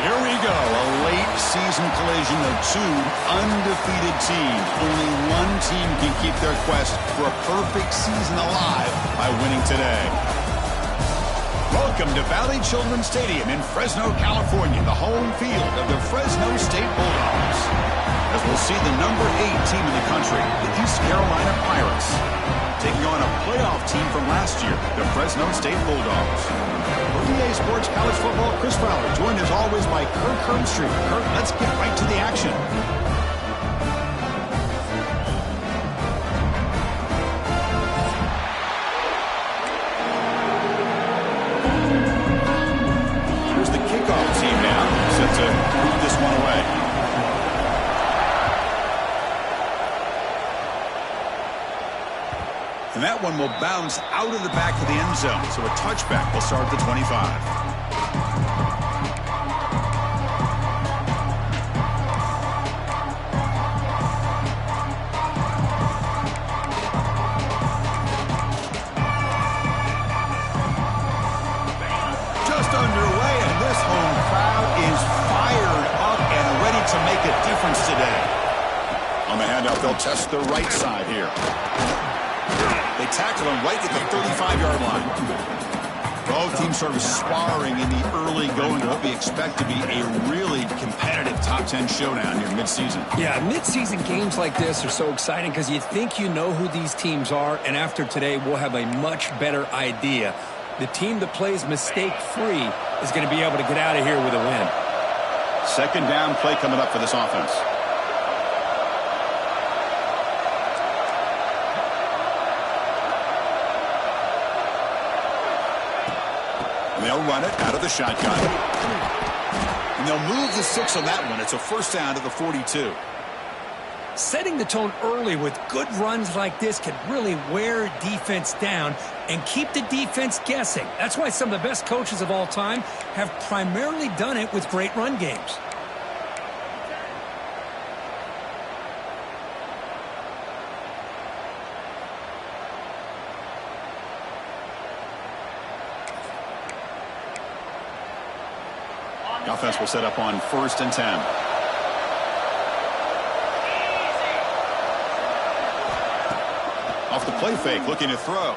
Here we go, a late season collision of two undefeated teams. Only one team can keep their quest for a perfect season alive by winning today. Welcome to Valley Children's Stadium in Fresno, California, the home field of the Fresno State Bulldogs. As we'll see the number 8 team in the country, the East Carolina Pirates, taking on a playoff team from last year, the Fresno State Bulldogs. For EA Sports College Football, Chris Fowler, joined as always by Kirk Herbstreit. Kirk, let's get right to the action. Here's the kickoff team now, set to move this one away. And that one will bounce out of the back of the end zone. So a touchback will start at the 25. Just underway, and this home crowd is fired up and ready to make a difference today. On the handoff, they'll test the right side here. They tackle him right at the 35-yard line. Both teams sort of sparring in the early going of what we expect to be a really competitive top 10 showdown here mid-season. Yeah, mid-season games like this are so exciting because you think you know who these teams are, and after today we'll have a much better idea. The team that plays mistake-free is going to be able to get out of here with a win. Second down play coming up for this offense. They'll run it out of the shotgun. And they'll move the 6 on that one. It's a first down to the 42. Setting the tone early with good runs like this can really wear defense down and keep the defense guessing. That's why some of the best coaches of all time have primarily done it with great run games. The offense will set up on 1st and 10. Off the play fake, looking to throw.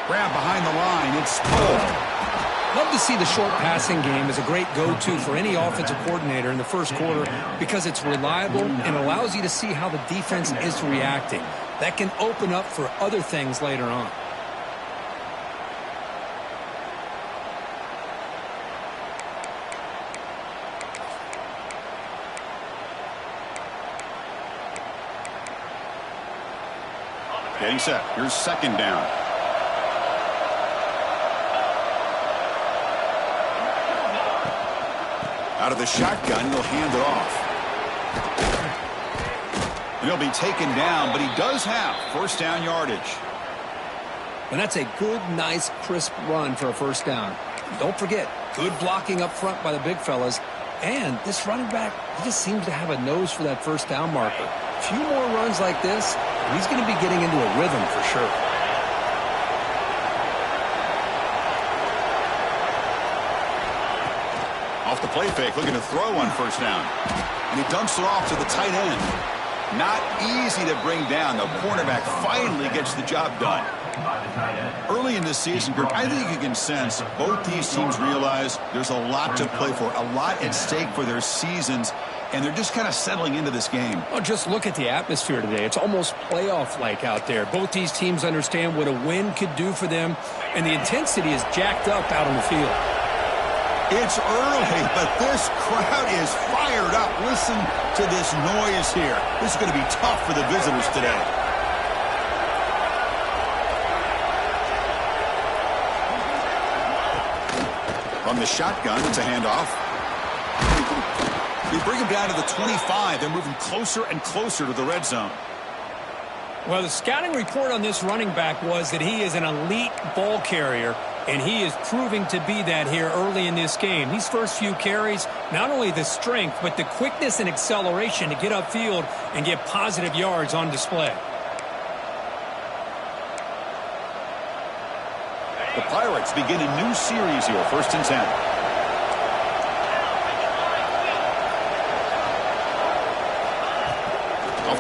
Grab behind the line, it's pulled. Love to see the short passing game as a great go-to for any offensive coordinator in the first quarter because it's reliable and allows you to see how the defense is reacting. That can open up for other things later on. Getting set. Here's second down. Out of the shotgun, he'll hand it off. And he'll be taken down, but he does have first down yardage. And that's a good, nice, crisp run for a first down. Don't forget, good blocking up front by the big fellas. And this running back, he just seems to have a nose for that first down marker. A few more runs like this, he's going to be getting into a rhythm for sure. Off the play fake, looking to throw on first down. And he dumps it off to the tight end. Not easy to bring down. The cornerback finally gets the job done. Early in this season, Group, I think you can sense both these teams realize there's a lot to play for, a lot at stake for their seasons, and they're just kind of settling into this game. Oh, just look at the atmosphere today. It's almost playoff-like out there. Both these teams understand what a win could do for them, and the intensity is jacked up out on the field. It's early, but this crowd is fired up. Listen to this noise here. This is going to be tough for the visitors today. From the shotgun, it's a handoff. They bring him down to the 25. They're moving closer and closer to the red zone. Well, the scouting report on this running back was that he is an elite ball carrier, and he is proving to be that here early in this game. These first few carries, not only the strength, but the quickness and acceleration to get upfield and get positive yards on display. The Pirates begin a new series here, 1st and 10.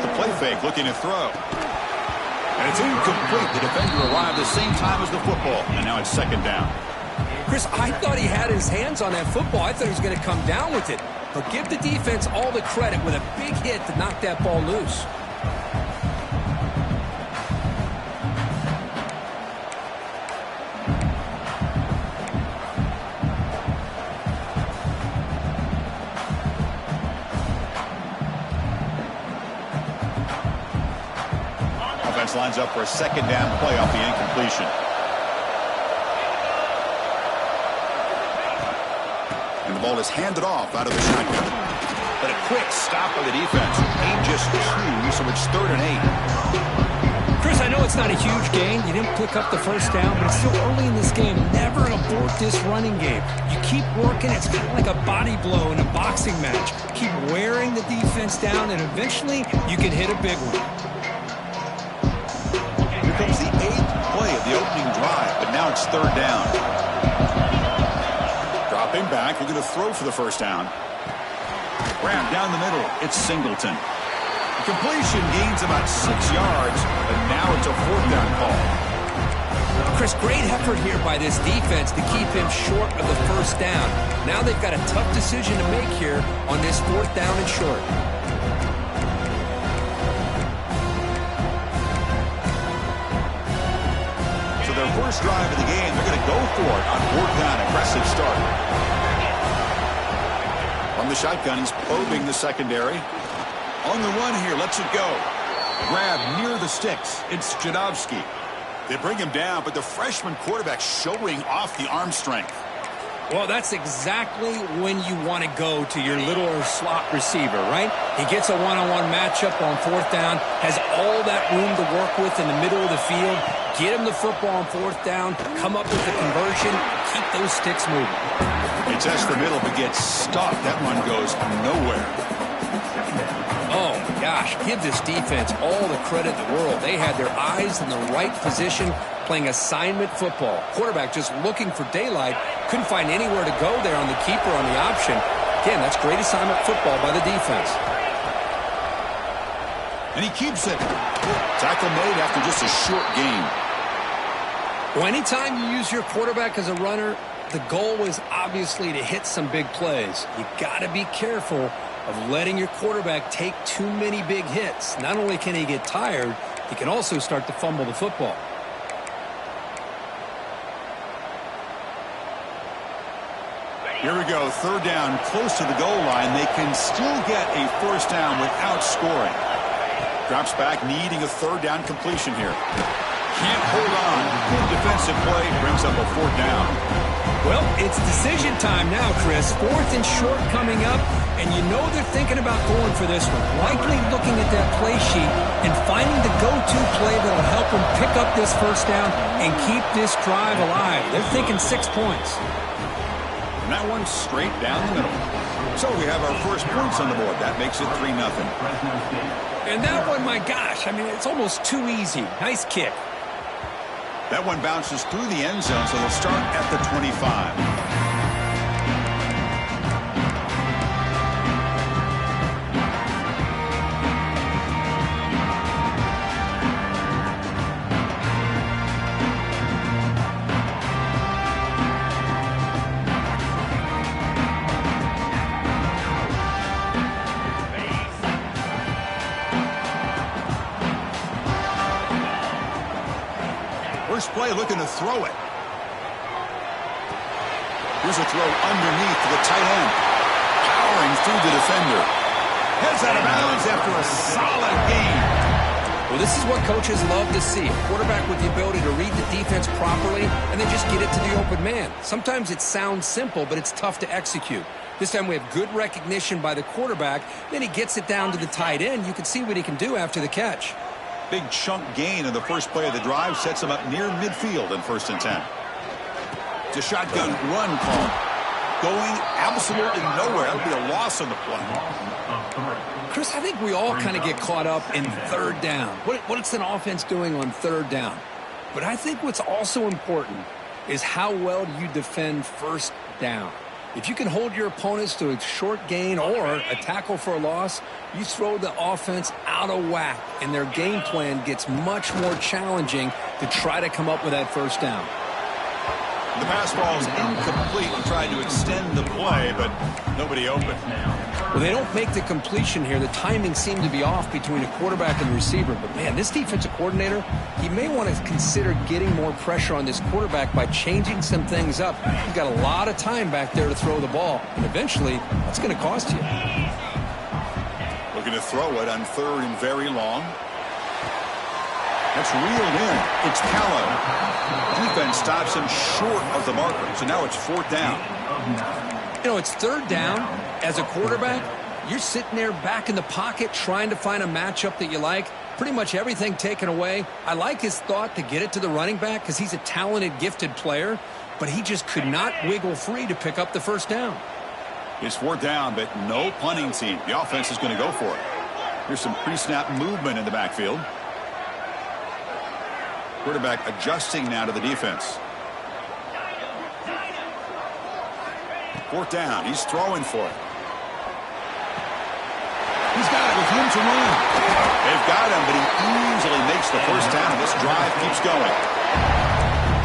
the play fake, looking to throw. And it's incomplete. The defender arrived the same time as the football, and now it's second down. Chris, I thought he had his hands on that football. I thought he was going to come down with it. But give the defense all the credit with a big hit to knock that ball loose. Offense lines up for a second down play off the incompletion. And the ball is handed off out of the shotgun. But a quick stop by the defense. Gain just 2, so it's 3rd and 8. Chris, I know it's not a huge gain. You didn't pick up the first down, but it's still early in this game. Never abort this running game. You keep working. It's kind of like a body blow in a boxing match. Keep wearing the defense down, and eventually you can hit a big one. Here comes the 8th play of the opening drive, but now it's 3rd down. Dropping back, we're going to throw for the first down. Grab down the middle, it's Singleton. The completion gains about 6 yards, but now it's a 4th down call. Chris, great effort here by this defense to keep him short of the first down. Now they've got a tough decision to make here on this 4th down and short. So their first drive of the game, they're going to go for it on 4th down, aggressive start. From the shotgun, he's probing the secondary. On the run here, lets it go. Grab near the sticks. It's Jadovsky. They bring him down, but the freshman quarterback showing off the arm strength. Well, that's exactly when you want to go to your little slot receiver, right? He gets a one-on-one matchup on 4th down, has all that room to work with in the middle of the field. Get him the football on 4th down, come up with the conversion, keep those sticks moving. He tests the middle, but gets stopped. That run goes nowhere. Oh, my gosh. Give this defense all the credit in the world. They had their eyes in the right position, playing assignment football. Quarterback just looking for daylight. Couldn't find anywhere to go there on the keeper on the option. Again, that's great assignment football by the defense. And he keeps it. Tackle made after just a short gain. Well, anytime you use your quarterback as a runner, the goal is obviously to hit some big plays. You got to be careful of letting your quarterback take too many big hits. Not only can he get tired, he can also start to fumble the football. Here we go, 3rd down, close to the goal line. They can still get a first down without scoring. Drops back, needing a 3rd down completion here. Can't hold on. Good defensive play, brings up a 4th down. Well, it's decision time now, Chris. 4th and short coming up, and you know they're thinking about going for this one. Likely looking at that play sheet and finding the go-to play that'll help them pick up this first down and keep this drive alive. They're thinking 6 points. And that one straight down the middle. So we have our first points on the board. That makes it 3-0. And that one, my gosh, I mean, it's almost too easy. Nice kick. That one bounces through the end zone, so they'll start at the 25. First play looking to throw it. Here's a throw underneath to the tight end. Powering through the defender. Heads out of bounds after a solid gain. Well, this is what coaches love to see. A quarterback with the ability to read the defense properly and then just get it to the open man. Sometimes it sounds simple, but it's tough to execute. This time we have good recognition by the quarterback. Then he gets it down to the tight end. You can see what he can do after the catch. Big chunk gain in the first play of the drive sets him up near midfield in 1st and 10. It's a shotgun run call. Going absolutely nowhere. That would be a loss on the play. Chris, I think we all kind of get caught up in 3rd down. What's an offense doing on 3rd down? But I think what's also important is how well do you defend 1st down. If you can hold your opponents to a short gain or a tackle for a loss, you throw the offense out of whack, and their game plan gets much more challenging to try to come up with that first down. The pass ball is incomplete and tried to extend the play, but nobody open. Well, they don't make the completion here. The timing seemed to be off between a quarterback and the receiver. But, man, this defensive coordinator, he may want to consider getting more pressure on this quarterback by changing some things up. He's got a lot of time back there to throw the ball, and eventually that's going to cost you. Looking to throw it on 3rd and very long. That's reeled in. It's Callow. Defense stops him short of the marker, so now it's 4th down. You know, it's 3rd down. As a quarterback, you're sitting there back in the pocket trying to find a matchup that you like. Pretty much everything taken away. I like his thought to get it to the running back because he's a talented, gifted player, but he just could not wiggle free to pick up the first down. It's 4th down, but no punting team. The offense is going to go for it. Here's some pre-snap movement in the backfield. Quarterback adjusting now to the defense. 4th down. He's throwing for it. He's got it with room to run. They've got him, but he easily makes the first down. This drive keeps going.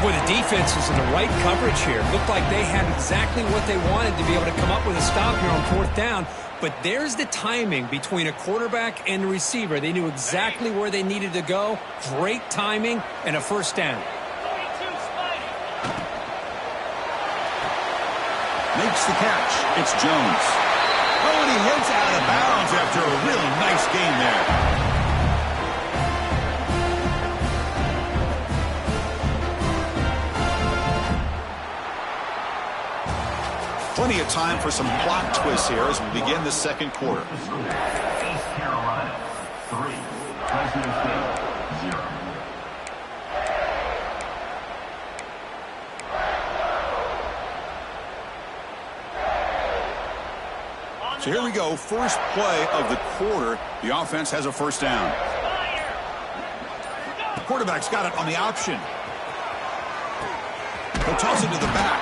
Boy, the defense is in the right coverage here. Looked like they had exactly what they wanted to be able to come up with a stop here on 4th down. But there's the timing between a quarterback and the receiver. They knew exactly where they needed to go. Great timing and a first down. Makes the catch. It's Jones. Oh, and he heads out of bounds after a really nice gain there. Plenty of time for some plot twists here as we begin the second quarter. East Carolina 3, Fresno State 0. So here we go, first play of the quarter. The offense has a first down. The quarterback's got it on the option. He'll toss it to the back.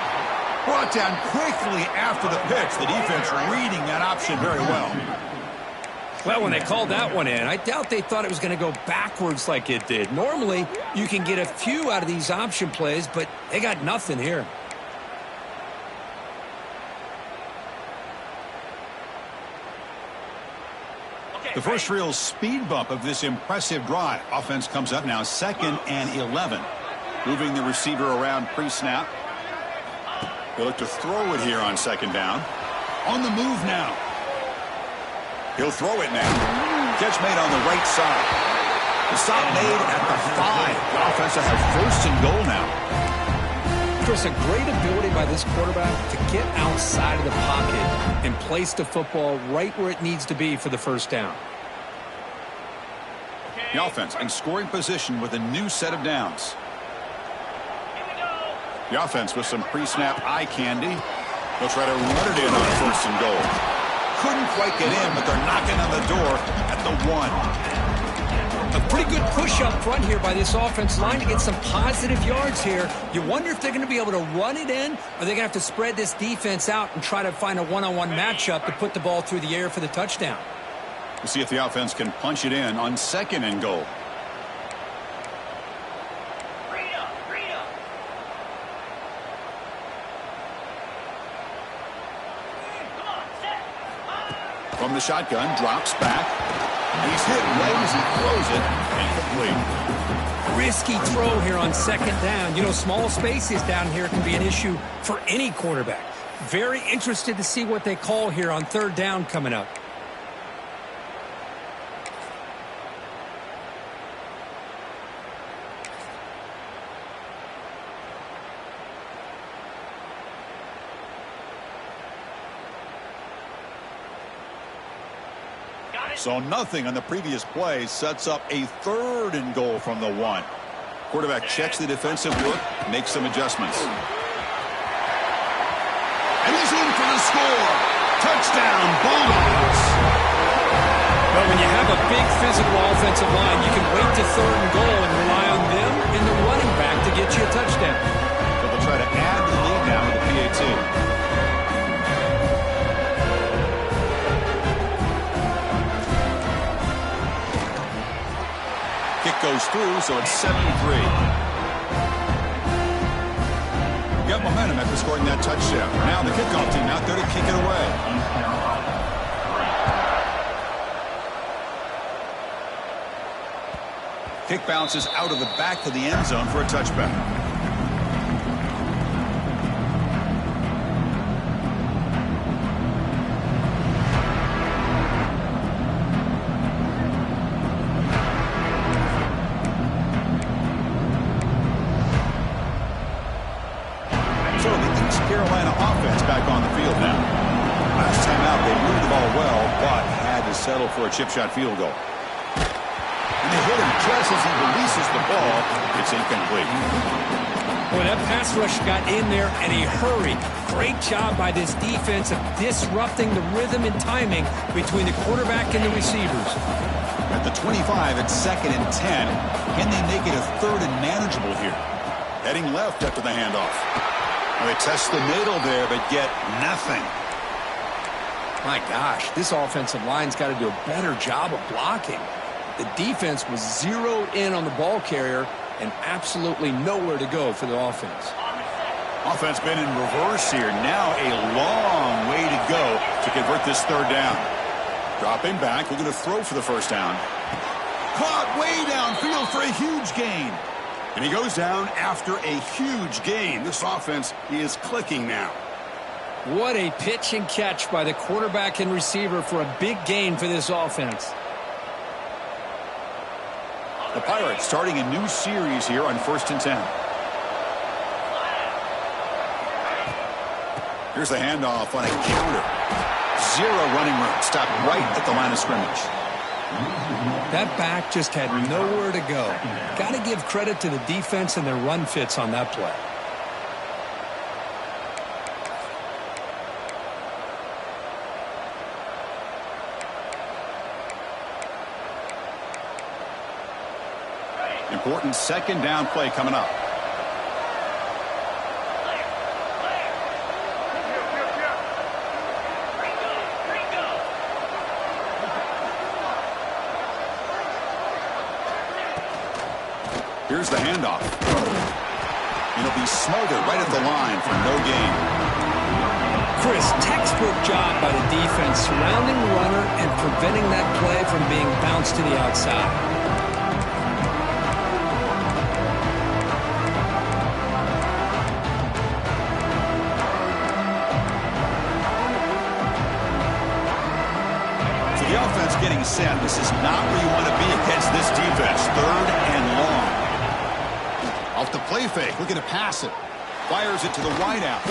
Brought down quickly after the pitch. The defense reading that option very well. Well, when they called that one in, I doubt they thought it was going to go backwards like it did. Normally, you can get a few out of these option plays, but they got nothing here. The first real speed bump of this impressive drive. Offense comes up now 2nd and 11. Moving the receiver around pre-snap. He'll look to throw it here on 2nd down. On the move now. He'll throw it now. Catch made on the right side. The stop made at the 5. The offense will have 1st and goal now. Chris, a great ability by this quarterback to get outside of the pocket and place the football right where it needs to be for the first down. The offense in scoring position with a new set of downs. The offense with some pre-snap eye candy. They'll try to run it in on 1st and goal. Couldn't quite get in, but they're knocking on the door at the 1. A pretty good push up front here by this offense line to get some positive yards here. You wonder if they're going to be able to run it in, or they're going to have to spread this defense out and try to find a one-on-one matchup to put the ball through the air for the touchdown. We'll see if the offense can punch it in on 2nd and goal. From the shotgun, drops back. He's hit right as he throws it. Incomplete. Risky throw here on 2nd down. You know, small spaces down here can be an issue for any quarterback. Very interested to see what they call here on 3rd down coming up. So nothing on the previous play sets up a 3rd and goal from the 1. Quarterback checks the defensive work, makes some adjustments. And he's in for the score. Touchdown, Bulldogs. Well, when you have a big physical offensive line, you can wait to 3rd and goal and rely on them and the running back to get you a touchdown. But they'll try to add the lead now with the PAT. goes through, so it's 7-3. Got momentum after scoring that touchdown. Now the kickoff team out there to kick it away. Kick bounces out of the back to the end zone for a touchback. So the East Carolina offense back on the field now. Last time out, they moved the ball well, but had to settle for a chip shot field goal. And they hit him just as he releases the ball. It's incomplete. Boy, that pass rush got in there in a hurry. Great job by this defense of disrupting the rhythm and timing between the quarterback and the receivers. At the 25, it's 2nd and 10. Can they make it a 3rd and manageable here? Heading left after the handoff. Well, they test the middle there, but get nothing. My gosh, this offensive line's got to do a better job of blocking. The defense was zeroed in on the ball carrier and absolutely nowhere to go for the offense. Offense been in reverse here. Now a long way to go to convert this 3rd down. Dropping back, looking to throw for the 1st down. Caught way downfield for a huge gain. And he goes down after a huge gain. This offense is clicking now. What a pitch and catch by the quarterback and receiver for a big gain for this offense. The Pirates starting a new series here on 1st and 10. Here's the handoff on a counter. 0 running room. Stopped right at the line of scrimmage. That back just had nowhere to go. Got to give credit to the defense and their run fits on that play. Important 2nd down play coming up. Here's the handoff. It'll be smothered right at the line for no gain. Chris, textbook job by the defense surrounding the runner and preventing that play from being bounced to the outside. So the offense getting set. This is not where you want to be against this defense. 3rd and long. Off the play fake, looking to pass it. Fires it to the wideout.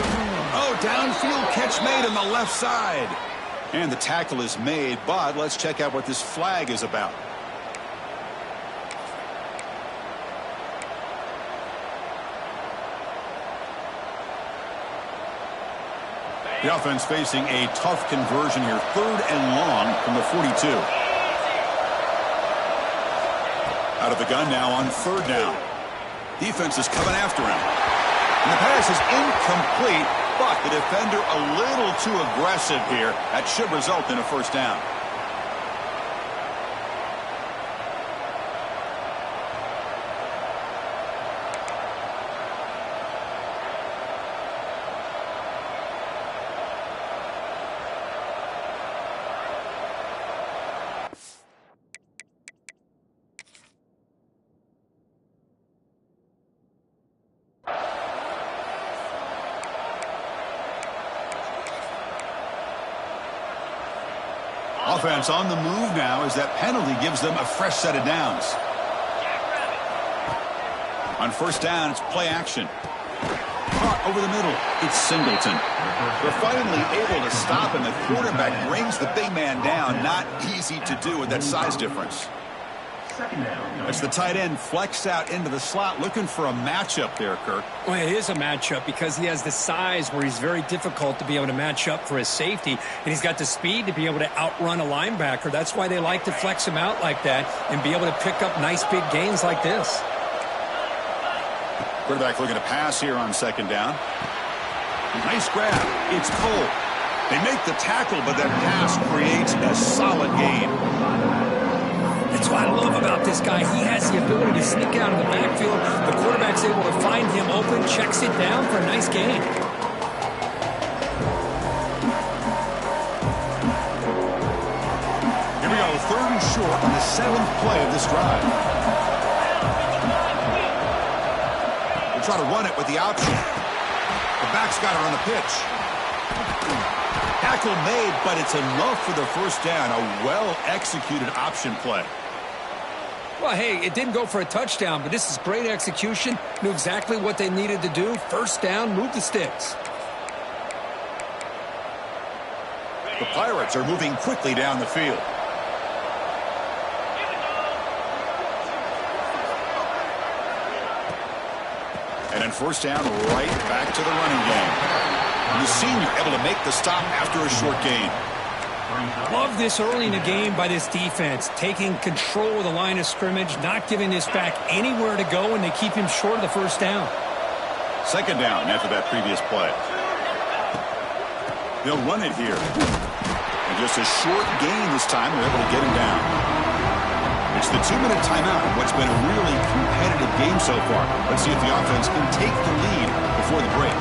Oh, downfield catch made on the left side. And the tackle is made, but let's check out what this flag is about. The offense facing a tough conversion here. 3rd and long from the 42. Out of the gun now on 3rd down. Defense is coming after him. And the pass is incomplete, but the defender a little too aggressive here. That should result in a 1st down. Offense on the move now as that penalty gives them a fresh set of downs. On 1st down, it's play action. Caught over the middle. It's Singleton. They're finally able to stop, and the quarterback brings the big man down. Not easy to do with that size difference. As the tight end flexed out into the slot, looking for a matchup there, Kirk. Well, it is a matchup because he has the size where he's very difficult to be able to match up for his safety, and he's got the speed to be able to outrun a linebacker. That's why they like to flex him out like that and be able to pick up nice big gains like this. Quarterback looking to pass here on 2nd down. Nice grab. It's Cole. They make the tackle, but that pass creates a solid gain. That's what I love about this guy. He has the ability to sneak out of the backfield. The quarterback's able to find him open, checks it down for a nice gain. Here we go, 3rd and short on the 7th play of this drive. We'll try to run it with the option. The back's got her on the pitch. Tackle made, but it's enough for the first down. A well-executed option play. Well, hey, it didn't go for a touchdown, but this is great execution. Knew exactly what they needed to do. First down, move the sticks. The Pirates are moving quickly down the field. And then first down, right back to the running game. And the senior able to make the stop after a short gain. Love this early in the game by this defense, taking control of the line of scrimmage, not giving this back anywhere to go, and they keep him short of the first down. 2nd down after that previous play. They'll run it here. And just a short gain this time, they're able to get him down. It's the 2-minute timeout in what's been a really competitive game so far. Let's see if the offense can take the lead before the break.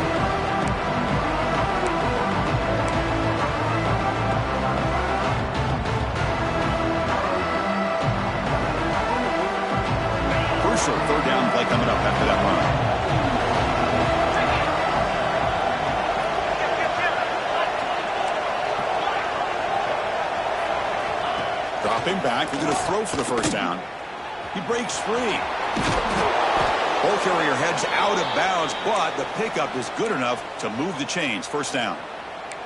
Crucial 3rd down play coming up after that run. Dropping back, we're going to throw for the first down. He breaks free. Ball carrier heads out of bounds, but the pickup is good enough to move the chains. First down.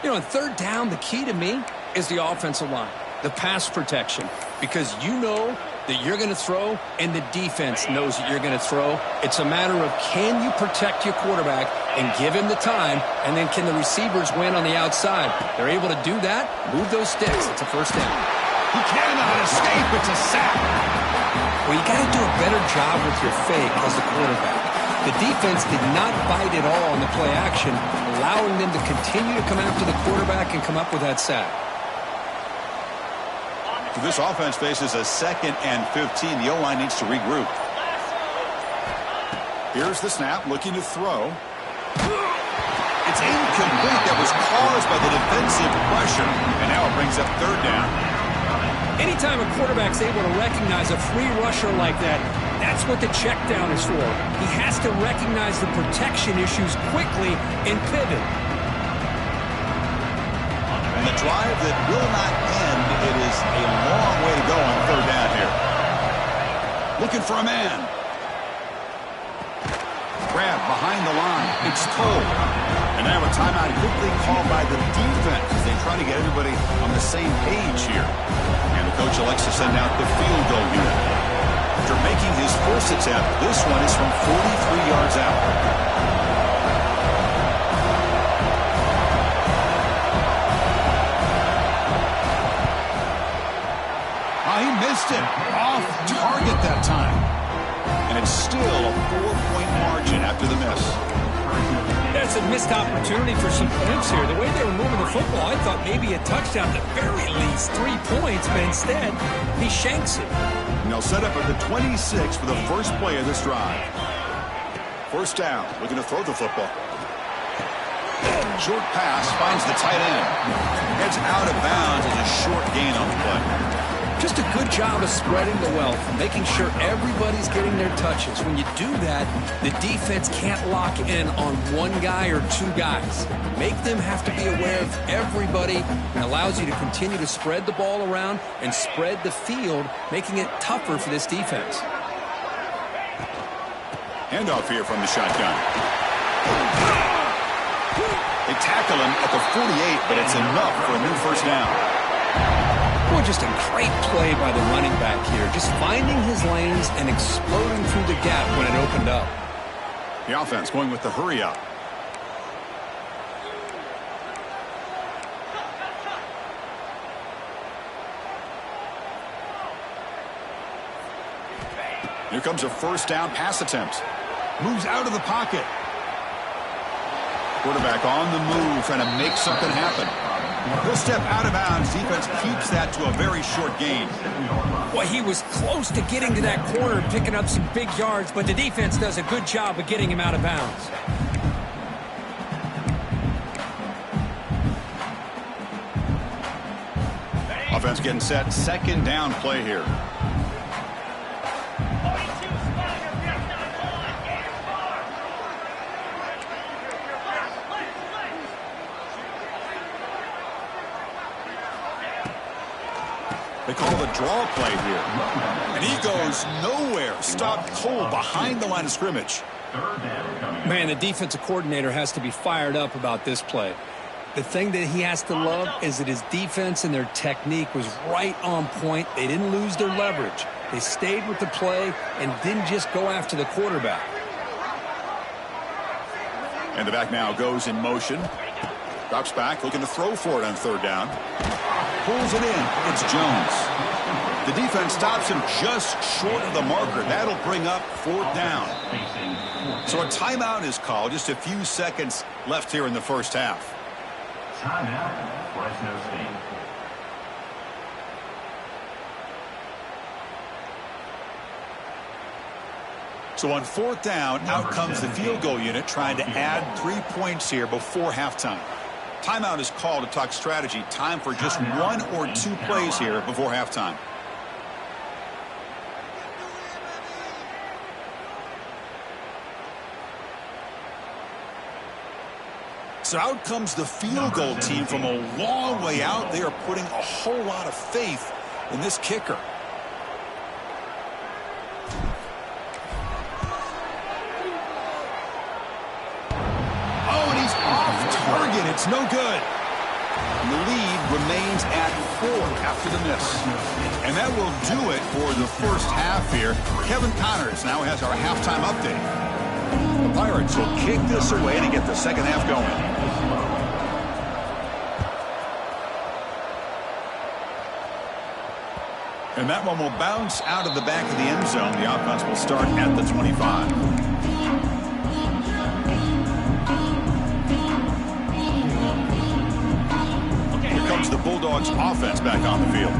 You know, on 3rd down, the key to me is the offensive line, the pass protection, because you know that you're going to throw and the defense knows that you're going to throw. It's a matter of can you protect your quarterback and give him the time, and then can the receivers win on the outside? They're able to do that, move those sticks. It's a first down. He cannot escape. It's a sack. Well, you got to do a better job with your fake as the quarterback. The defense did not bite at all on the play action, allowing them to continue to come after the quarterback and come up with that sack. This offense faces a 2nd and 15. The O-line needs to regroup. Here's the snap, looking to throw. It's incomplete. That was caused by the defensive pressure, and now it brings up 3rd down. Anytime a quarterback's able to recognize a free rusher like that, that's what the check down is for. He has to recognize the protection issues quickly and pivot. And the drive that will not end, it is a long way to go on 3rd down here. Looking for a man. Grab behind the line. It's told. And now a timeout quickly called by the defense as they try to get everybody on the same page here. And the coach elects to send out the field goal unit. After making his first attempt, this one is from 43 yards out. He missed it. Off target that time. And it's still a 4-point margin after the miss. That's a missed opportunity for some points here. The way they were moving the football, I thought maybe a touchdown, at the very least 3 points, but instead, he shanks it. And they'll set up at the 26 for the first play of this drive. First down, looking to throw the football. Short pass finds the tight end. Heads out of bounds as a short gain on the play. Just a good job of spreading the wealth, making sure everybody's getting their touches. When you do that, the defense can't lock in on one guy or 2 guys. Make them have to be aware of everybody, and allows you to continue to spread the ball around and spread the field, making it tougher for this defense. Handoff here from the shotgun. They tackle him at the 48, but it's enough for a new first down. Boy, just a great play by the running back here. Just finding his lanes and exploding through the gap when it opened up. The offense going with the hurry up. Here comes a first down pass attempt. Moves out of the pocket. Quarterback on the move, trying to make something happen. He'll step out of bounds. Defense keeps that to a very short gain. Well, he was close to getting to that corner and picking up some big yards, but the defense does a good job of getting him out of bounds. Offense getting set. Second down play here. They call the draw play here. And he goes nowhere. Stopped cold behind the line of scrimmage. Man, the defensive coordinator has to be fired up about this play. The thing that he has to love is that his defense and their technique was right on point. They didn't lose their leverage. They stayed with the play and didn't just go after the quarterback. And the back now goes in motion. Drops back, looking to throw for it on third down. Pulls it in. It's Jones. The defense stops him just short of the marker. That'll bring up fourth down. So a timeout is called. Just a few seconds left here in the first half. Timeout, Fresno State. So on fourth down, out comes the field goal unit trying to add 3 points here before halftime. Timeout is called to talk strategy. Time for just 1 or 2 plays here before halftime. So out comes the field goal team from a long way out. They are putting a whole lot of faith in this kicker. Target, it's no good. And the lead remains at 4 after the miss. And that will do it for the first half here. Kevin Connors now has our halftime update. The Pirates will kick this away to get the second half going. And that one will bounce out of the back of the end zone. The offense will start at the 25. The Bulldogs offense back on the field.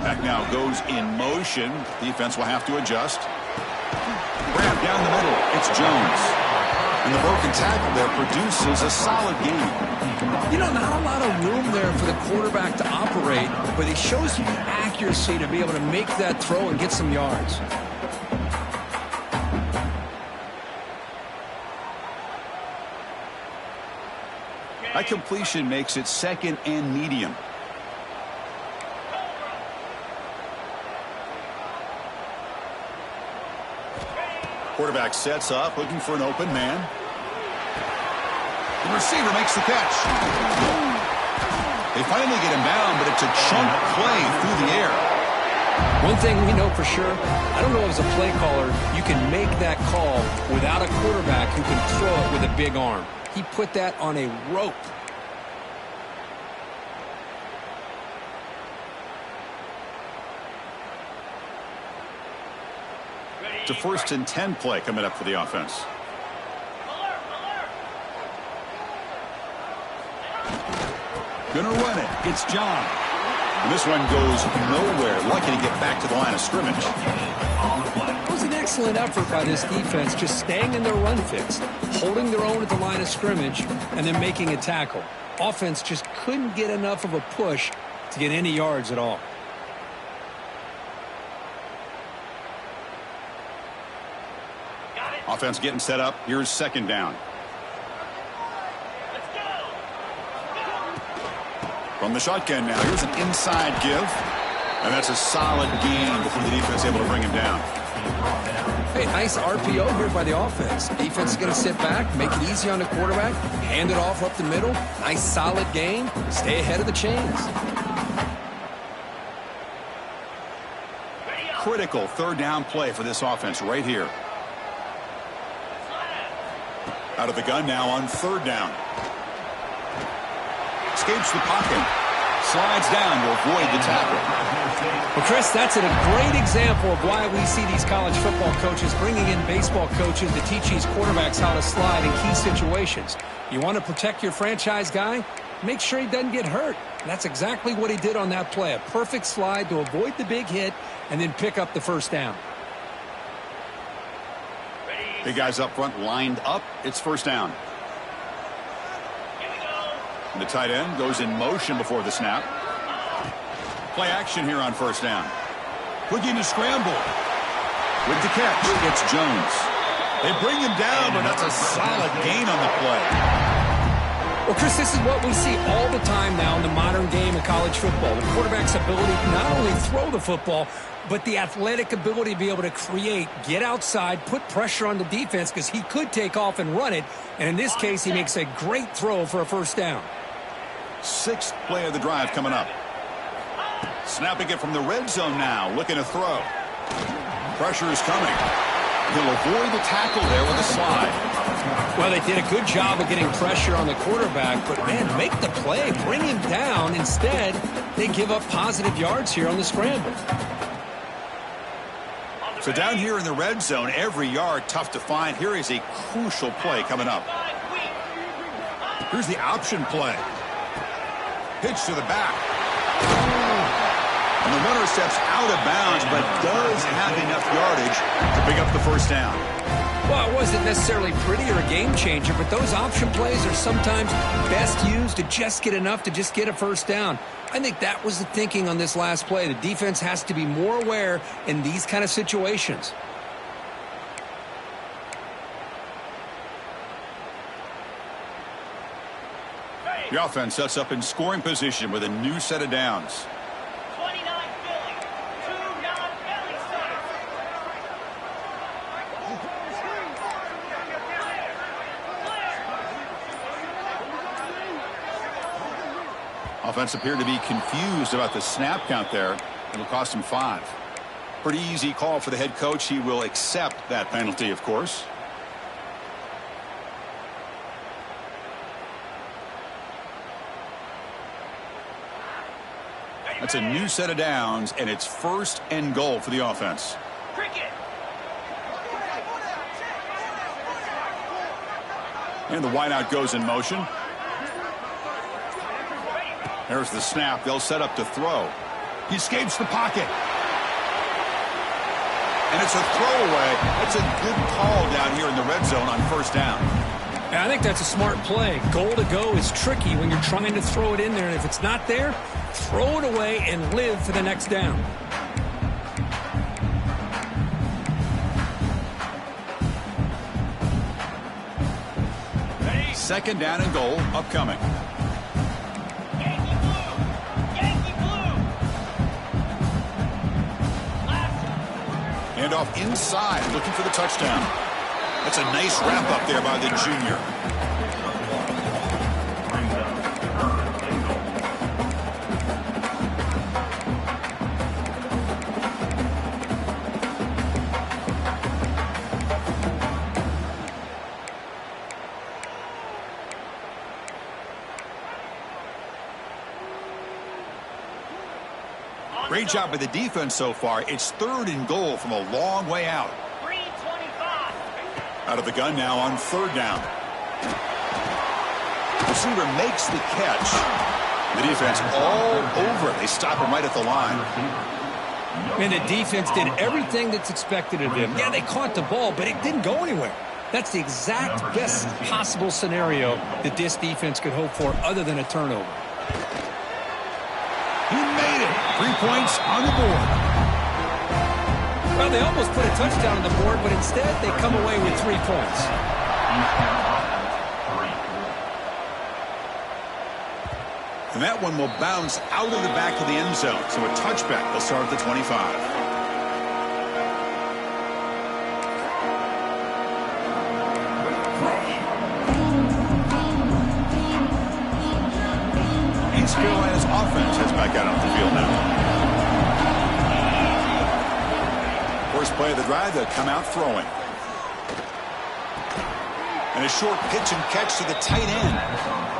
Back now goes in motion. Defense will have to adjust. Grab down the middle. It's Jones. And the broken tackle there produces a solid game. You know, not a lot of room there for the quarterback to operate, but he shows you the accuracy to be able to make that throw and get some yards. That completion makes it second and medium. Quarterback sets up, looking for an open man. The receiver makes the catch. They finally get him down, but it's a chunk play through the air. One thing we know for sure, I don't know as a play caller, you can make that call without a quarterback who can throw it with a big arm. He put that on a rope. It's a 1st and 10 play coming up for the offense. Gonna run it. It's John. And this one goes nowhere. Lucky to get back to the line of scrimmage. It was an excellent effort by this defense, just staying in their run fix, holding their own at the line of scrimmage, and then making a tackle. Offense just couldn't get enough of a push to get any yards at all. Offense getting set up. Here's second down. From the shotgun now, here's an inside give. And that's a solid gain before the defense is able to bring him down. Hey, nice RPO here by the offense. Defense is going to sit back, make it easy on the quarterback, hand it off up the middle. Nice solid gain. Stay ahead of the chains. Critical third down play for this offense right here. Out of the gun now on third down. Escapes the pocket. Slides down to avoid the tackle. Well, Chris, that's a great example of why we see these college football coaches bringing in baseball coaches to teach these quarterbacks how to slide in key situations. You want to protect your franchise guy? make sure he doesn't get hurt. And that's exactly what he did on that play. A perfect slide to avoid the big hit and then pick up the first down. Big guys up front lined up. It's first down. And the tight end goes in motion before the snap. Play action here on first down. Looking to scramble. With the catch, it's Jones. They bring him down, but that's a solid gain on the play. Well, Chris, this is what we see all the time now in the modern game of college football. The quarterback's ability to not only throw the football, but the athletic ability to be able to create, get outside, put pressure on the defense, because he could take off and run it. And in this case, he makes a great throw for a first down. Sixth play of the drive coming up. Snapping it from the red zone now, looking to throw. Pressure is coming. He'll avoid the tackle there with a slide. Well, they did a good job of getting pressure on the quarterback, but, man, make the play, bring him down. Instead, they give up positive yards here on the scramble. So down here in the red zone, every yard tough to find. Here is a crucial play coming up. Here's the option play. Pitch to the back. And the runner steps out of bounds, but does have enough yardage to pick up the first down. Well, it wasn't necessarily pretty or a game changer, but those option plays are sometimes best used to just get enough to just get a first down. I think that was the thinking on this last play. The defense has to be more aware in these kind of situations. The offense sets up in scoring position with a new set of downs. 29 Philly, 2 non-Philly Offense appeared to be confused about the snap count there. It'll cost him 5. Pretty easy call for the head coach. He will accept that penalty, of course. That's a new set of downs, and it's first and goal for the offense. cricket. And the wideout goes in motion. There's the snap. They'll set up to throw. He escapes the pocket. And it's a throwaway. That's a good call down here in the red zone on first down. I think that's a smart play. Goal to go is tricky when you're trying to throw it in there, and if it's not there, throw it away and live for the next down. Second down and goal upcoming. Yankee blue. Yankee blue. And off inside, looking for the touchdown. That's a nice wrap up there by the junior. Great job by the defense so far. It's third and goal from a long way out. 325. Out of the gun now on third down. Receiver makes the catch. The defense all over it. They stop him right at the line. And the defense did everything that's expected of them. Yeah, they caught the ball, but it didn't go anywhere. That's the exact best possible scenario that this defense could hope for other than a turnover. He made it. 3 points on the board. Well, they almost put a touchdown on the board, but instead they come away with 3 points. And that one will bounce out of the back of the end zone. So a touchback will start at the 25. East Carolina's offense heads back out on the field now. First play of the drive, they'll come out throwing. And a short pitch and catch to the tight end.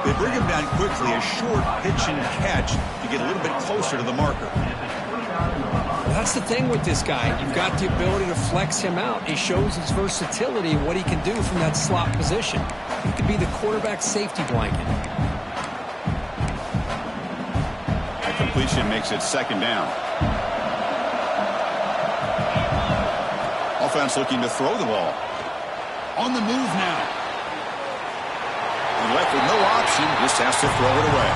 They bring him down quickly. A short pitch and catch to get a little bit closer to the marker. Well, that's the thing with this guy. You've got the ability to flex him out. He shows his versatility and what he can do from that slot position. He could be the quarterback safety blanket. completion makes it second down. Offense looking to throw the ball. On the move now. And left with no option, just has to throw it away.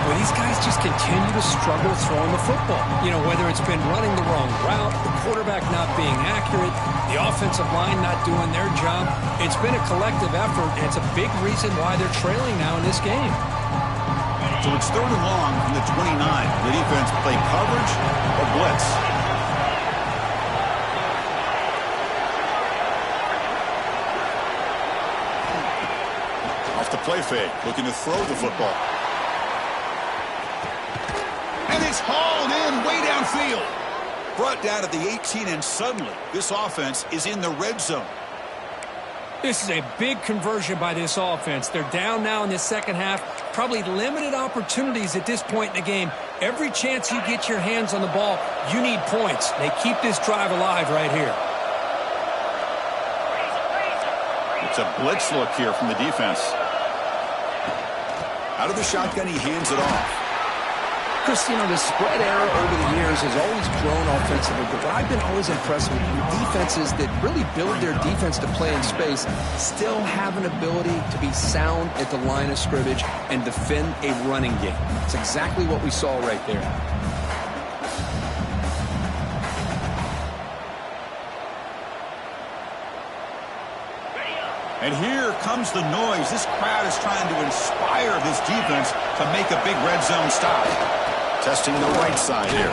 Well, these guys just continue to struggle throwing the football. You know, whether it's been running the wrong route, the quarterback not being accurate, the offensive line not doing their job. It's been a collective effort, and it's a big reason why they're trailing now in this game. So it's third and long from the 29. The defense play coverage or blitz. Off the play fake, looking to throw the football. And it's hauled in way downfield. Brought down at the 18, and suddenly this offense is in the red zone. This is a big conversion by this offense. They're down now in the second half. Probably limited opportunities at this point in the game. Every chance you get your hands on the ball, you need points. They keep this drive alive right here. It's a blitz look here from the defense. Out of the shotgun, he hands it off. Chris, you know, the spread error over the years has always grown offensively, but what I've been always impressed with defenses that really build their defense to play in space still have an ability to be sound at the line of scrimmage and defend a running game. It's exactly what we saw right there. And here comes the noise. This crowd is trying to inspire this defense to make a big red zone stop. Testing the right side here.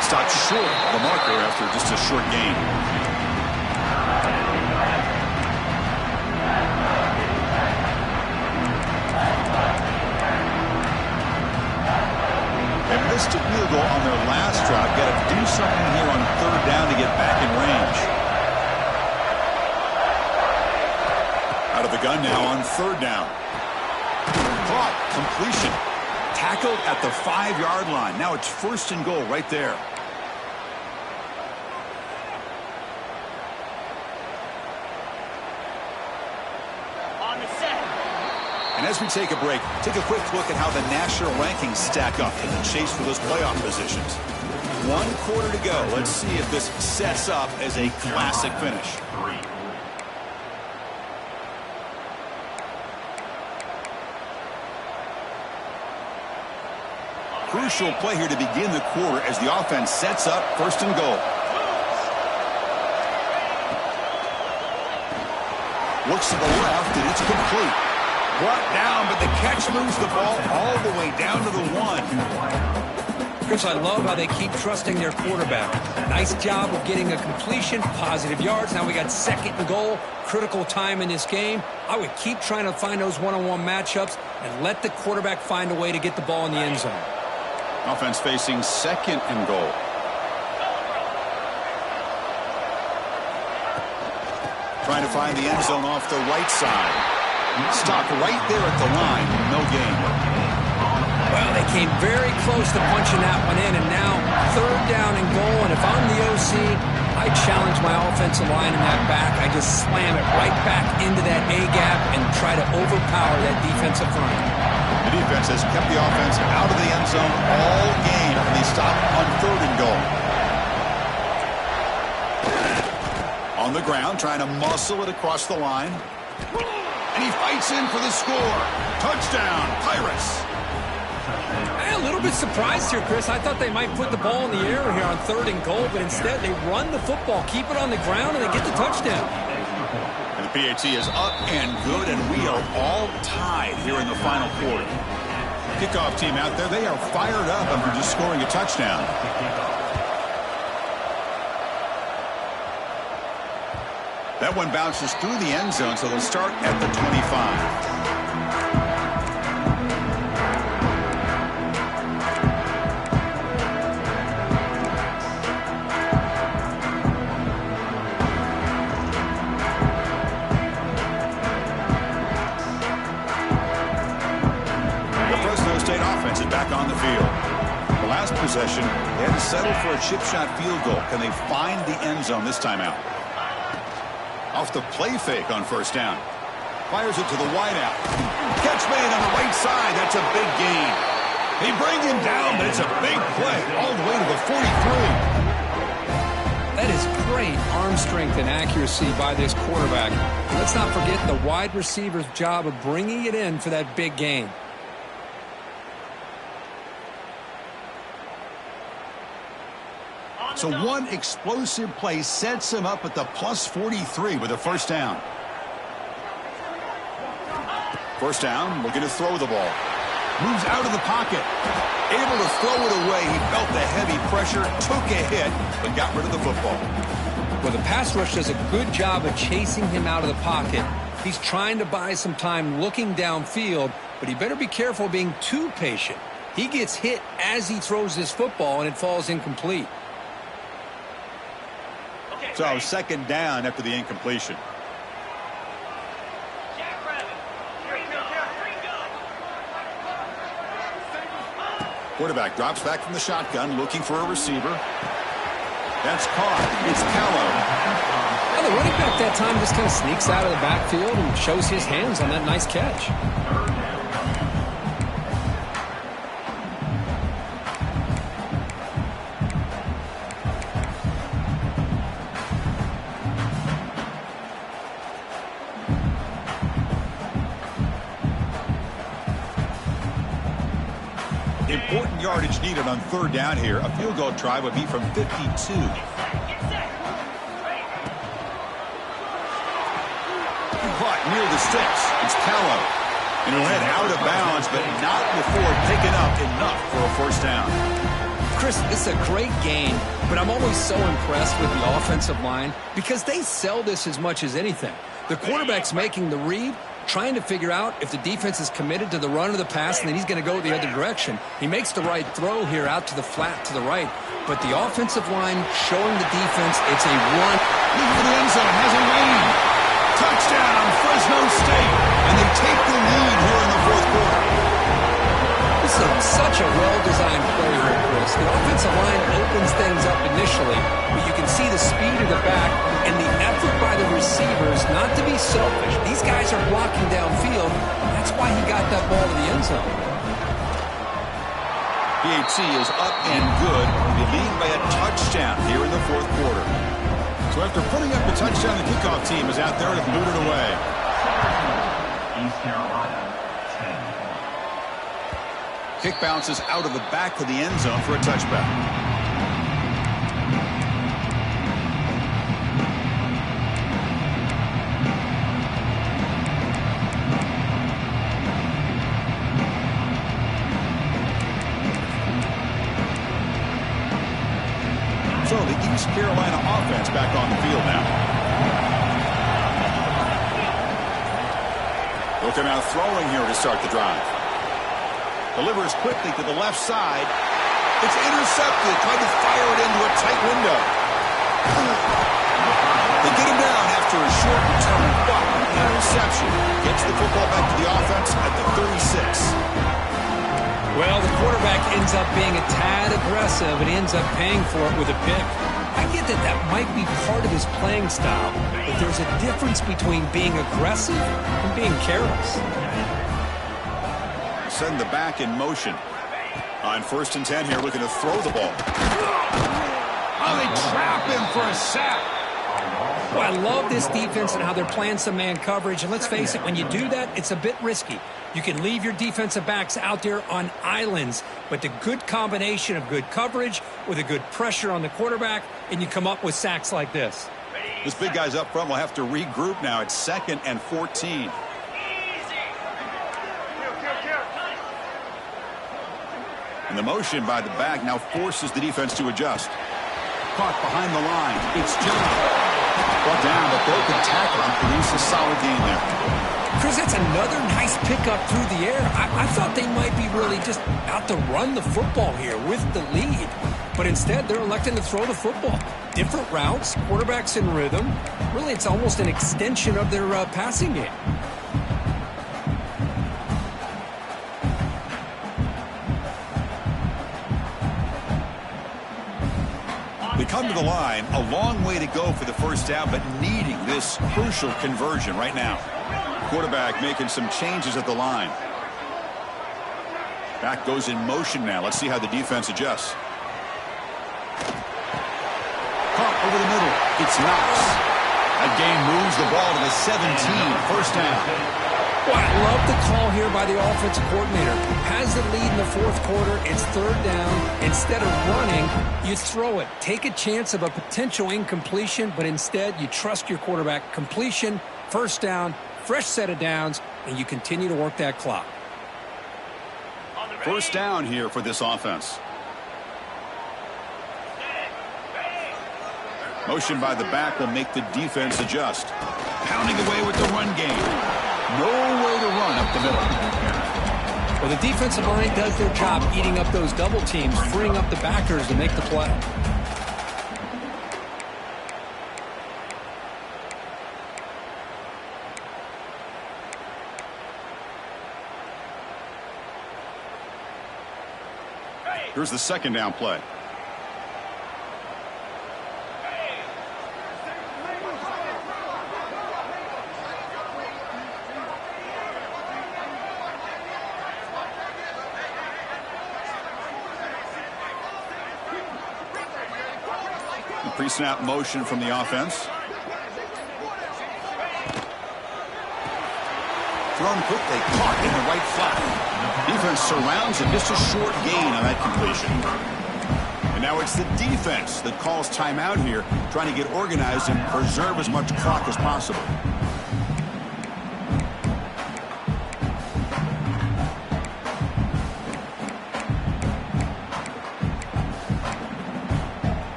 Stopped short of the marker after just a short gain. They missed a field goal on their last drive. Got to do something here on third down to get back in range. Out of the gun now on third down. Caught. Completion. Tackled at the 5-yard line. Now it's first and goal right there. On the set. And as we take a break, take a quick look at how the national rankings stack up in the chase for those playoff positions. 1 quarter to go. Let's see if this sets up as a classic finish. Crucial play here to begin the quarter as the offense sets up first and goal. Looks to the left, and it's complete. Brought down, but the catch moves the ball all the way down to the 1. Chris, I love how they keep trusting their quarterback. Nice job of getting a completion, positive yards. Now we got second and goal, critical time in this game. I would keep trying to find those one-on-one matchups and let the quarterback find a way to get the ball in the end zone. Offense facing second and goal. Trying to find the end zone off the right side. Stopped right there at the line. No gain. Well, they came very close to punching that one in, and now third down and goal. And if I'm the OC, I challenge my offensive line in that back. I just slam it right back into that A-gap and try to overpower that defensive front. The defense has kept the offense out of the end zone all game, and they stop on third and goal. On the ground, trying to muscle it across the line. And he fights in for the score. Touchdown, Pirates. I'm a little bit surprised here, Chris. I thought they might put the ball in the air here on third and goal, but instead they run the football, keep it on the ground, and they get the touchdown. And the PAT is up and good, and we are all tied here in the final quarter. Kickoff team out there, they are fired up after just scoring a touchdown. That one bounces through the end zone, so they'll start at the 25. Back on the field. The last possession, they had to settle for a chip shot field goal. Can they find the end zone this time out? Off the play fake on first down. Fires it to the wideout. Catch made on the right side. That's a big gain. They bring him down, but it's a big play all the way to the 43. That is great arm strength and accuracy by this quarterback. And let's not forget the wide receiver's job of bringing it in for that big gain. So one explosive play sets him up at the plus 43 with a first down. First down, looking to throw the ball. Moves out of the pocket. Able to throw it away. He felt the heavy pressure, took a hit, but got rid of the football. Well, the pass rush does a good job of chasing him out of the pocket. He's trying to buy some time looking downfield, but he better be careful being too patient. He gets hit as he throws this football, and it falls incomplete. So second down after the incompletion. Quarterback drops back from the shotgun, looking for a receiver. That's caught. It's Callow. Well, the running back that time just kind of sneaks out of the backfield and shows his hands on that nice catch. Important yardage needed on third down here. A field goal try would be from 52. Caught near the sticks. It's Callow. And he'll head out of bounds, but not before picking up enough for a first down. Chris, this is a great game, but I'm always so impressed with the offensive line because they sell this as much as anything. The quarterback's making the read, trying to figure out if the defense is committed to the run or the pass, and then he's going to go the other direction. He makes the right throw here out to the flat to the right, but the offensive line showing the defense it's a run. Looking for the end zone, has a lead. Touchdown, Fresno State, and they take the lead here in the fourth quarter. This is such a well-designed play here, Chris. The offensive line opens things up initially, but you can see the speed of the back and the effort by the receivers not to be selfish. These guys are blocking downfield. That's why he got that ball to the end zone. PHC is up and good. They lead by a touchdown here in the fourth quarter. So after putting up a touchdown, the kickoff team is out there to boot it away. East Carolina, 10. Kick bounces out of the back of the end zone for a touchback. So the East Carolina offense back on the field now. Looking out throwing here to start the drive. Delivers quickly to the left side. It's intercepted. Tried to fire it into a tight window. They get him down after a short return, but interception gets the football back to the offense at the 36. Well, the quarterback ends up being a tad aggressive, and he ends up paying for it with a pick. I get that that might be part of his playing style, but there's a difference between being aggressive and being careless. Send the back in motion. On 1st and 10 here, looking to throw the ball. Oh, they trap him for a sack. Well, I love this defense and how they're playing some man coverage. And let's face it, when you do that, it's a bit risky. You can leave your defensive backs out there on islands, but the good combination of good coverage with a good pressure on the quarterback, and you come up with sacks like this. This big guy's up front will have to regroup now. It's 2nd and 14. And the motion by the back now forces the defense to adjust. Caught behind the line. It's John. Brought down, but broken tackle and produce a solid gain there. Chris, that's another nice pickup through the air. I thought they might be really just out to run the football here with the lead. But instead, they're electing to throw the football. Different routes, quarterbacks in rhythm. Really, it's almost an extension of their passing game. They come to the line, a long way to go for the first down, but needing this crucial conversion right now. Quarterback making some changes at the line. Back goes in motion now. Let's see how the defense adjusts. Caught over the middle. It's Knox. That game moves the ball to the 17. First down. Well, I love the call here by the offensive coordinator. Has the lead in the fourth quarter. It's third down. Instead of running, you throw it. Take a chance of a potential incompletion, but instead you trust your quarterback. Completion, first down, fresh set of downs, and you continue to work that clock. First down here for this offense. Motion by the back will make the defense adjust. Pounding away with the run game. No way to run up the middle. Well, the defensive line does their job eating up those double teams, freeing up the backers to make the play. Here's the second down play. Pre-snap motion from the offense. Thrown quickly, caught in the right flat. Defense surrounds him, just a short gain on that completion. And now it's the defense that calls timeout here, trying to get organized and preserve as much clock as possible.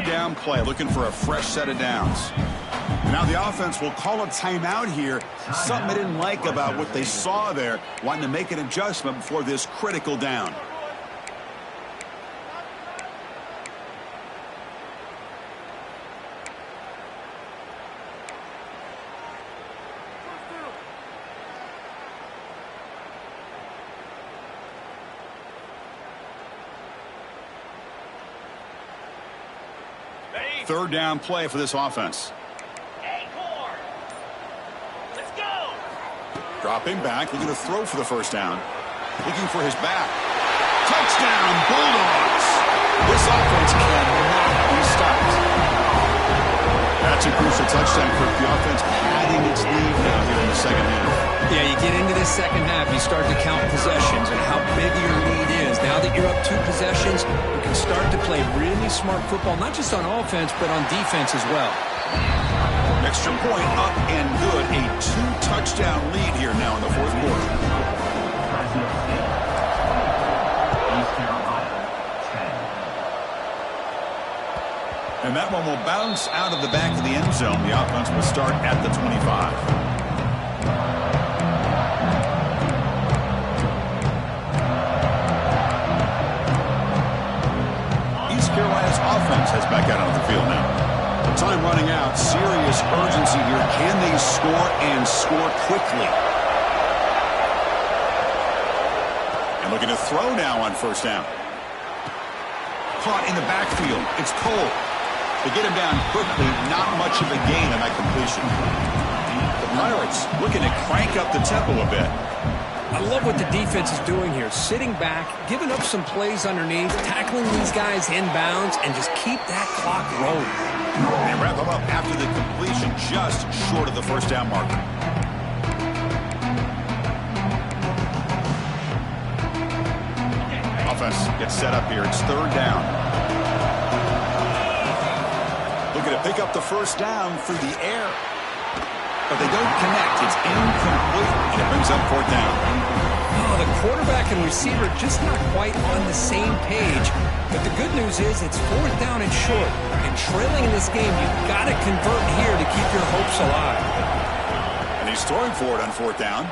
Down play, looking for a fresh set of downs. Now the offense will call a timeout here. Something they didn't like about what they saw there, wanting to make an adjustment before this critical down. Third down play for this offense. Let's go. Dropping back, looking to throw for the first down. Looking for his back. Touchdown, Bulldogs! This offense cannot be stopped. That's a crucial touchdown for the offense padding its lead now here in the second half. Yeah, you get into this second half, you start to count possessions and how big your lead is. Now that you're up 2 possessions, you can start to play really smart football, not just on offense, but on defense as well. Extra point up and good. A 2-touchdown lead here now in the fourth quarter. Fresno State. East Carolina, 10. And that one will bounce out of the back of the end zone. The offense will start at the 25. Carolina's offense has back out on the field now. Time running out. Serious urgency here. Can they score and score quickly? And looking to throw now on first down. Caught in the backfield. It's Cole. To get him down quickly, not much of a gain on that completion. The Pirates looking to crank up the tempo a bit. I love what the defense is doing here. Sitting back, giving up some plays underneath, tackling these guys inbounds, and just keep that clock rolling. They wrap them up after the completion, just short of the first down marker. Offense gets set up here. It's third down. Looking to pick up the first down through the air. But they don't connect. It's incomplete, and it brings up fourth down. Oh, the quarterback and receiver just not quite on the same page. But the good news is it's fourth down and short. And trailing in this game, you've got to convert here to keep your hopes alive. And he's throwing for it on fourth down.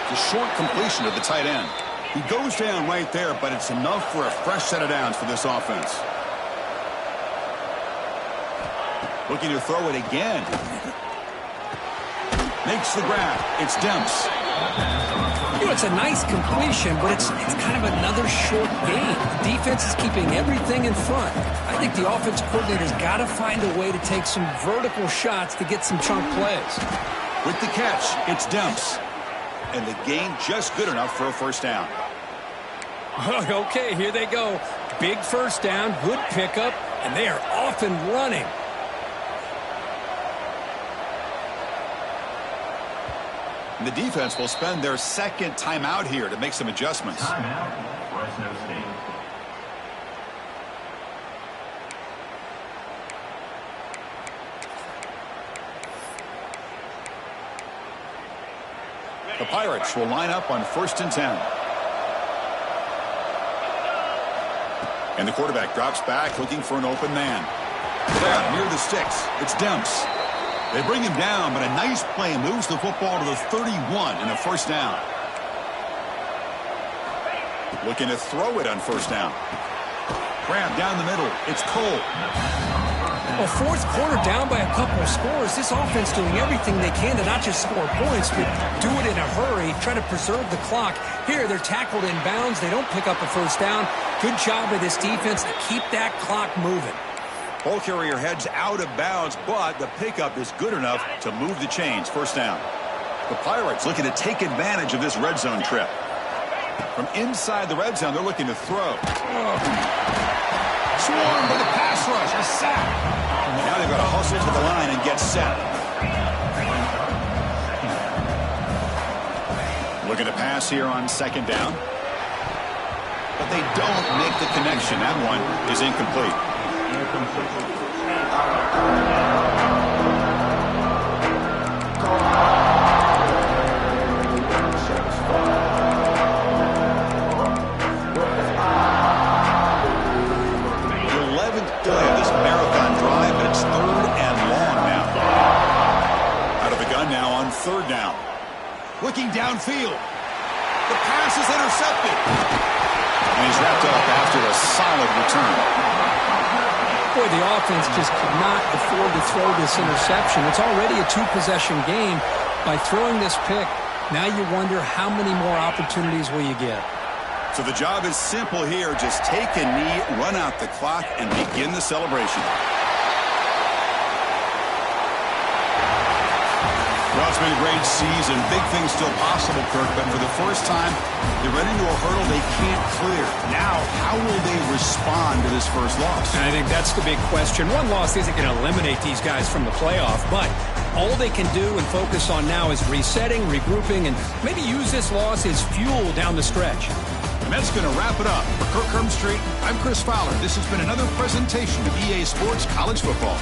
The short completion to the tight end. He goes down right there, but it's enough for a fresh set of downs for this offense. Looking to throw it again. Makes the grab. It's Demps. You know, it's a nice completion, but it's kind of another short game. The defense is keeping everything in front. I think the offensive coordinator's got to find a way to take some vertical shots to get some chunk plays. With the catch, it's Demps. And the gain just good enough for a first down. Okay, here they go. Big first down, good pickup, and they are off and running. And the defense will spend their second timeout here to make some adjustments. Timeout, Fresno State. The Pirates will line up on 1st and 10. And the quarterback drops back looking for an open man. There, near the sticks, it's Demps. They bring him down, but a nice play moves the football to the 31 and a first down. Looking to throw it on first down. Grab down the middle. It's Cole. Well, fourth quarter down by a couple of scores. This offense doing everything they can to not just score points, but do it in a hurry, try to preserve the clock. Here, they're tackled in bounds. They don't pick up a first down. Good job by this defense to keep that clock moving. Ball carrier heads out of bounds, but the pickup is good enough to move the chains. First down. The Pirates looking to take advantage of this red zone trip. From inside the red zone, they're looking to throw. Swarmed by the pass rush. A sack. Now they've got to hustle to the line and get set. Looking to pass here on second down. But they don't make the connection. That one is incomplete. Third down. Looking downfield. The pass is intercepted. And he's wrapped up after a solid return. Boy, the offense just could not afford to throw this interception. It's already a two-possession game. By throwing this pick, now you wonder how many more opportunities will you get. So the job is simple here. Just take a knee, run out the clock, and begin the celebration. Well, it's been a great season. Big things still possible, Kirk, but for the first time, they run into a hurdle they can't clear. Now, how will they respond to this first loss? And I think that's the big question. One loss isn't going to eliminate these guys from the playoff, but all they can do and focus on now is resetting, regrouping, and maybe use this loss as fuel down the stretch. And that's going to wrap it up. For Kirk Street, I'm Chris Fowler. This has been another presentation of EA Sports College Football.